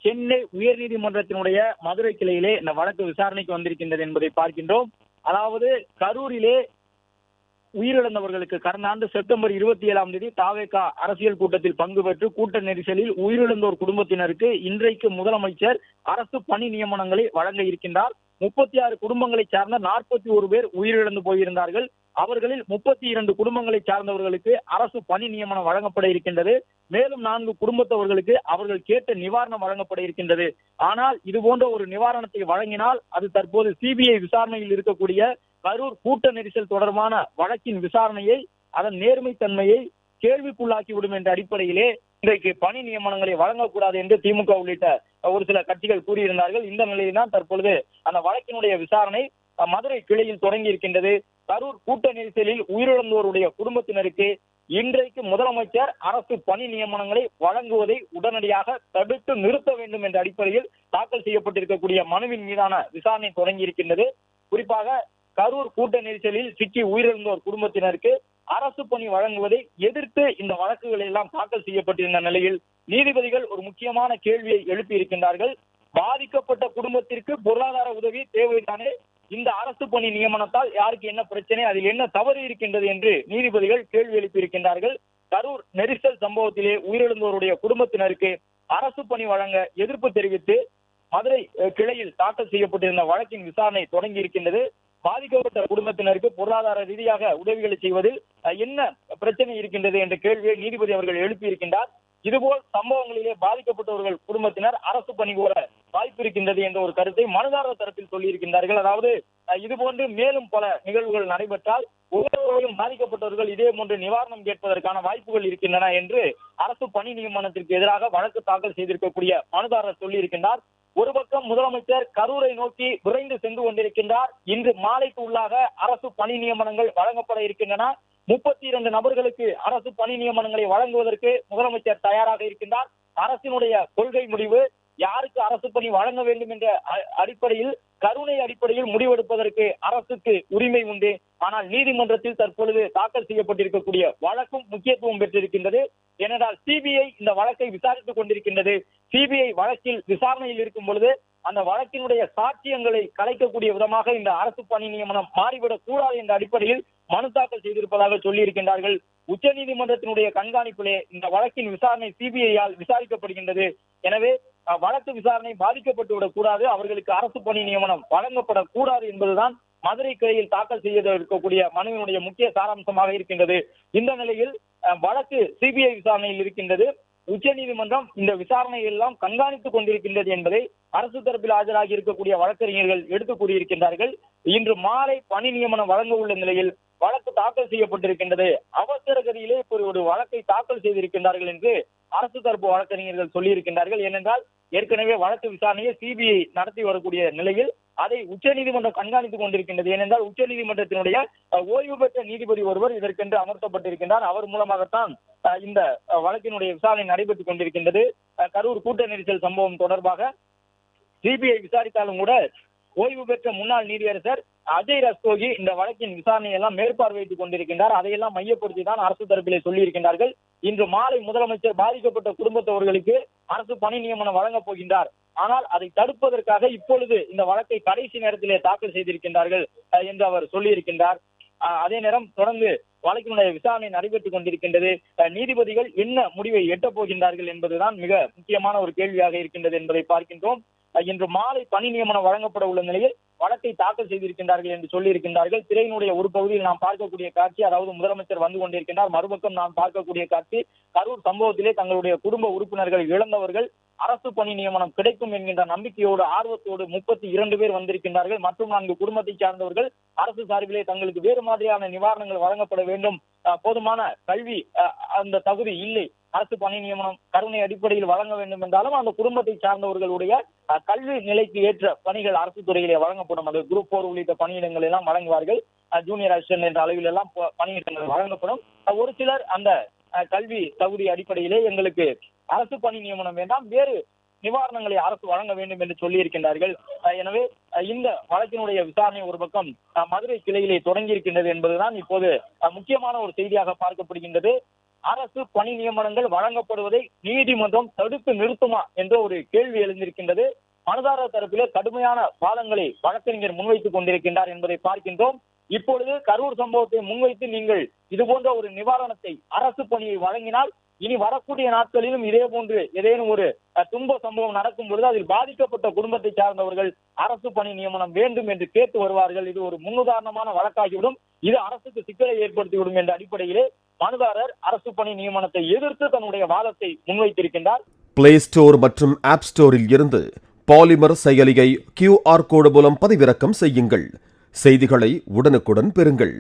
சென்னை உயர்நீதிமன்றத்தினுடைய மதுரை கிளையிலே இந்த வழக்கு விசாரணைக்கு வந்திருக்கின்றது என்பதை பார்க்கின்றோம். அதாவது கரூரிலே உயிரிழந்தவர்களுக்கு கடந்த ஆண்டு செப்டம்பர் 27ஆம் தேதி தாவேகா அரசியல் கூட்டத்தில் பங்கு பெற்று கூட்ட நெரிசலில் உயிரிழந்தோர் குடும்பத்தினருக்கு இன்றைக்கு முதலமைச்சர் அரசு பணி நியமனங்களை வழங்க இருக்கின்றார். 36 குடும்பங்களை சார்ந்த 41 பேர் உயிரிழந்து போயிருந்தார்கள். அவர்களில் 32 குடும்பங்களை சார்ந்தவர்களுக்கு அரசு பணி நியமனம் வழங்கப்பட இருக்கின்றது. மேலும் 4 குடும்பத்தவர்களுக்கு அவர்கள் கேட்ட நிவாரணம் வழங்கப்பட இருக்கின்றது. ஆனால் இது போன்ற ஒரு நிவாரணத்தை வழங்கினால் அது தற்போது சிபிஐ விசாரணையில் இருக்கக்கூடிய கரூர் கூட்ட நெரிசல் தொடர்பான வழக்கின் விசாரணையை, அதன் நேர்மைத்தன்மையை கேள்விக்குள்ளாக்கிவிடும் என்ற அடிப்படையிலே இன்றைக்கு பணி நியமனங்களை வழங்கக்கூடாது என்று திமுக உள்ளிட்ட ஒரு சில கட்சிகள் கூறியிருந்தார்கள். இந்த நிலையில் தான் தற்பொழுது அந்த வழக்கினுடைய விசாரணை மதுரை கிளையில் தொடங்கி இருக்கின்றது. கரூர் கூட்ட நெரிசலில் உயிரிழந்தோருடைய குடும்பத்தினருக்கு இன்றைக்கு முதலமைச்சர் அரசு பணி நியமனங்களை வழங்குவதை உடனடியாக தடுத்து நிறுத்த வேண்டும் என்ற அடிப்படையில் தாக்கல் செய்யப்பட்டிருக்கக்கூடிய மனுவின் மீதான விசாரணை தொடங்கி இருக்கின்றது. குறிப்பாக கரூர் கூட்ட நெரிசலில் சிக்கி உயிரிழந்தோர் குடும்பத்தினருக்கு அரசு பணி வழங்குவதை எதிர்த்து இந்த வழக்குகள் எல்லாம் தாக்கல் செய்யப்பட்டிருந்த நிலையில் நீதிபதிகள் ஒரு முக்கியமான கேள்வியை எழுப்பி இருக்கின்றார்கள். பாதிக்கப்பட்ட குடும்பத்திற்கு பொருளாதார உதவி தேவைதானே? இந்த அரசு பணி நியமனத்தால் யாருக்கு என்ன பிரச்சனை, அதில் என்ன தவறு இருக்கின்றது என்று நீதிபதிகள் கேள்வி எழுப்பி இருக்கின்றார்கள். கரூர் நெரிசல் சம்பவத்திலே உயிரிழந்தோருடைய குடும்பத்தினருக்கு அரசு பணி வழங்க எதிர்ப்பு தெரிவித்து மதுரை கிளையில் தாக்கல் செய்யப்பட்டிருந்த வழக்கின் விசாரணை தொடங்கி இருக்கின்றது. பாதிக்கப்பட்ட குடும்பத்தினருக்கு பொருளாதார ரீதியாக உதவிகளை செய்வதில் என்ன பிரச்சனை இருக்கின்றது என்ற கேள்வியை நீதிபதி அவர்கள் எழுப்பி இருக்கின்றார். இதுபோல் சம்பவங்களிலே பாதிக்கப்பட்டவர்கள் குடும்பத்தினர் அரசு பணி கோர வாய்ப்பு இருக்கின்றது என்ற ஒரு கருத்தை மனுதாரர் தரப்பில் சொல்லியிருக்கின்றார்கள். அதாவது இதுபோன்று மேலும் பல நிகழ்வுகள் நடைபெற்றால் ஒவ்வொருவரையும் பாதிக்கப்பட்டவர்கள் இதே போன்று நிவாரணம் கேட்பதற்கான வாய்ப்புகள் இருக்கின்றன என்று அரசு பணி நியமனத்திற்கு எதிராக வழக்கு தாக்கல் செய்திருக்கக்கூடிய மனுதாரர் சொல்லியிருக்கின்றார். ஒரு பக்கம் முதலமைச்சர் கரூரை நோக்கி விரைந்து சென்று கொண்டிருக்கின்றார். இன்று மாலைக்கு உள்ளாக அரசு பணி நியமனங்கள் வழங்கப்பட இருக்கின்றன. 32 நபர்களுக்கு அரசு பணி நியமனங்களை வழங்குவதற்கு முதலமைச்சர் தயாராக இருக்கின்றார். அரசினுடைய கொள்கை முடிவு யாருக்கு அரசு பணி வழங்க வேண்டும் என்ற அடிப்படையில், கருணை அடிப்படையில் முடிவெடுப்பதற்கு அரசுக்கு உரிமை உண்டு. ஆனால் நீதிமன்றத்தில் தற்பொழுது தாக்கல் செய்யப்பட்டிருக்கக்கூடிய வழக்கும் முக்கியத்துவம் பெற்றிருக்கின்றது. ஏனென்றால் சிபிஐ இந்த வழக்கை விசாரித்துக் கொண்டிருக்கின்றது. சிபிஐ வழக்கில் விசாரணையில் இருக்கும் பொழுது அந்த வழக்கினுடைய சாட்சியங்களை கலைக்கக்கூடிய விதமாக இந்த அரசு பணி நியமனம் மாறிவிடக் கூடாது என்ற அடிப்படையில் மனு தாக்கல் செய்திருப்பதாக சொல்லியிருக்கின்றார்கள். உச்சநீதிமன்றத்தினுடைய கண்காணிப்பிலே இந்த வழக்கின் விசாரணை சிபிஐயால் விசாரிக்கப்படுகின்றது. எனவே வழக்கு விசாரணை பாதிக்கப்பட்டுவிடக் கூடாது, அவர்களுக்கு அரசு பணி நியமனம் வழங்கப்படக்கூடாது என்பதுதான் மதுரை கிளையில் தாக்கல் செய்ய இருக்கக்கூடிய மனுவினுடைய முக்கிய சாராம்சமாக இருக்கின்றது. இந்த நிலையில் வழக்கு சிபிஐ விசாரணையில் இருக்கின்றது. உச்சநீதிமன்றம் இந்த விசாரணையை எல்லாம் கண்காணித்துக் கொண்டிருக்கின்றது என்பதை அரசு தரப்பில் ஆஜராகி இருக்கக்கூடிய வழக்கறிஞர்கள் எடுத்து கூறியிருக்கின்றார்கள். இன்று மாலை பணி நியமனம் வழங்க உள்ள நிலையில் வழக்கு தாக்கல் செய்யப்பட்டிருக்கின்றது. அவசர கதியிலே ஒரு வழக்கை தாக்கல் செய்திருக்கின்றார்கள் என்று அரசு தரப்பு வழக்கறிஞர்கள் சொல்லியிருக்கின்றார்கள். ஏனென்றால் ஏற்கனவே வழக்கு விசாரணையை சிபிஐ நடத்தி வரக்கூடிய நிலையில் அதை உச்சநீதிமன்றம் கண்காணித்துக் கொண்டிருக்கின்றது. ஏனென்றால் உச்சநீதிமன்றத்தினுடைய ஓய்வு பெற்ற நீதிபதி ஒருவர் இதற்கென்று அமர்த்தப்பட்டிருக்கின்றார். அவர் மூலமாகத்தான் இந்த வழக்கினுடைய விசாரணை நடைபெற்றுக் கொண்டிருக்கின்றது. கரூர் கூட்ட நெரிசல் சம்பவம் தொடர்பாக சிபிஐ விசாரித்தாலும் கூட ஓய்வு பெற்ற முன்னாள் நீதியரசர் அஜய் ரஸ்தோகி இந்த வழக்கின் விசாரணையை எல்லாம் மேற்பார்வையிட்டுக் கொண்டிருக்கின்றார். அதையெல்லாம் மையப்படுத்தி தான் அரசு தரப்பிலே சொல்லியிருக்கின்றார்கள். இன்று மாலை முதலமைச்சர் பாதிக்கப்பட்ட குடும்பத்தவர்களுக்கு அரசு பணி நியமனம் வழங்கப் போகின்றார். ஆனால் அதை தடுப்பதற்காக இப்பொழுது இந்த வழக்கை கடைசி நேரத்திலே தாக்கல் செய்திருக்கின்றார்கள் என்று அவர் சொல்லியிருக்கின்றார். அதே நேரம் தொடர்ந்து வழக்கினுடைய விசாரணை நடைபெற்றுக் கொண்டிருக்கின்றது. நீதிபதிகள் என்ன முடிவை எட்டப் போகின்றார்கள் என்பதுதான் மிக முக்கியமான ஒரு கேள்வியாக இருக்கின்றது என்பதை பார்க்கின்றோம். இன்று மாலை பணி நியமனம் வழங்கப்பட உள்ள நிலையில் வழக்கை தாக்கல் செய்திருக்கின்றார்கள் என்று சொல்லியிருக்கின்றார்கள். திரையினுடைய ஒரு பகுதியில் நாம் பார்க்கக்கூடிய காட்சி, அதாவது முதலமைச்சர் வந்து கொண்டிருக்கின்றார். மறுபக்கம் நாம் பார்க்கக்கூடிய காட்சி, கரூர் சம்பவத்திலே தங்களுடைய குடும்ப உறுப்பினர்கள் இழந்தவர்கள் அரசு பணி நியமனம் கிடைக்கும் என்கின்ற நம்பிக்கையோடு ஆர்வத்தோடு 32 பேர் வந்திருக்கின்றார்கள். மற்றும் 4 குடும்பத்தை சார்ந்தவர்கள் அரசு சார்பிலே தங்களுக்கு வேறு மாதிரியான நிவாரணங்கள் வழங்கப்பட வேண்டும், போதுமான கல்வி அந்த தகுதி இல்லை, அரசு பணி நியமனம் கருணை அடிப்படையில் வழங்க வேண்டும் என்றாலும் அந்த குடும்பத்தை சார்ந்தவர்களுடைய கல்வி நிலைக்கு ஏற்ற பணிகள் அரசு துறையிலே வழங்கப்படும். அது குரூப் 4 உள்ளிட்ட பணியிடங்கள் எல்லாம் வழங்குவார்கள். ஜூனியர் அசிஸ்டன்ட் என்ற அளவில் எல்லாம் பணியிடங்கள் வழங்கப்படும். ஒரு சிலர் அந்த கல்வி தகுதி அடிப்படையிலே எங்களுக்கு அரசு பணி நியமனம் வேண்டாம், வேறு நிவாரணங்களை அரசு வழங்க வேண்டும் என்று சொல்லி இருக்கின்றார்கள். எனவே இந்த வழக்கினுடைய விசாரணை ஒரு பக்கம் மதுரை கிளையிலே தொடங்கி இருக்கின்றது என்பதுதான் இப்போது முக்கியமான ஒரு செய்தியாக பார்க்கப்படுகின்றது. அரசு பணி நியமனங்கள் வழங்கப்படுவதை நீதிமன்றம் தடுத்து நிறுத்துமா என்ற ஒரு கேள்வி எழுந்திருக்கின்றது. மனுதாரர் தரப்பிலே கடுமையான வாதங்களை வழக்கறிஞர் முன்வைத்துக் கொண்டிருக்கின்றார் என்பதை பார்க்கின்றோம். இப்பொழுது கரூர் சம்பவத்தை முன்வைத்து நீங்கள் இது போன்ற ஒரு நிவாரணத்தை அரசு பணியை வழங்கினால் இனி வரக்கூடிய நாட்களிலும் இதே போன்று ஏதேனும் ஒரு துன்ப சம்பவம் நடக்கும் பொழுது அதில் பாதிக்கப்பட்ட குடும்பத்தை சார்ந்தவர்கள் அரசு பணி நியமனம் வேண்டும் என்று கேட்டு வருவார்கள். இது ஒரு முன்னுதாரணமான வழக்காகிவிடும். இது அரசுக்கு சிக்கலை ஏற்படுத்திவிடும் என்ற அடிப்படையிலே மனுதாரர் அரசு பணி நியமனத்தை எதிர்த்து தன்னுடைய வாதத்தை முன்வைத்திருக்கின்றார். பிளே ஸ்டோர் மற்றும் ஆப் ஸ்டோரில் இருந்து பாலிமர் செயலியை QR கோடு மூலம் பதிவிறக்கம் செய்யுங்கள். செய்திகளை உடனுக்குடன் பெறுங்கள்.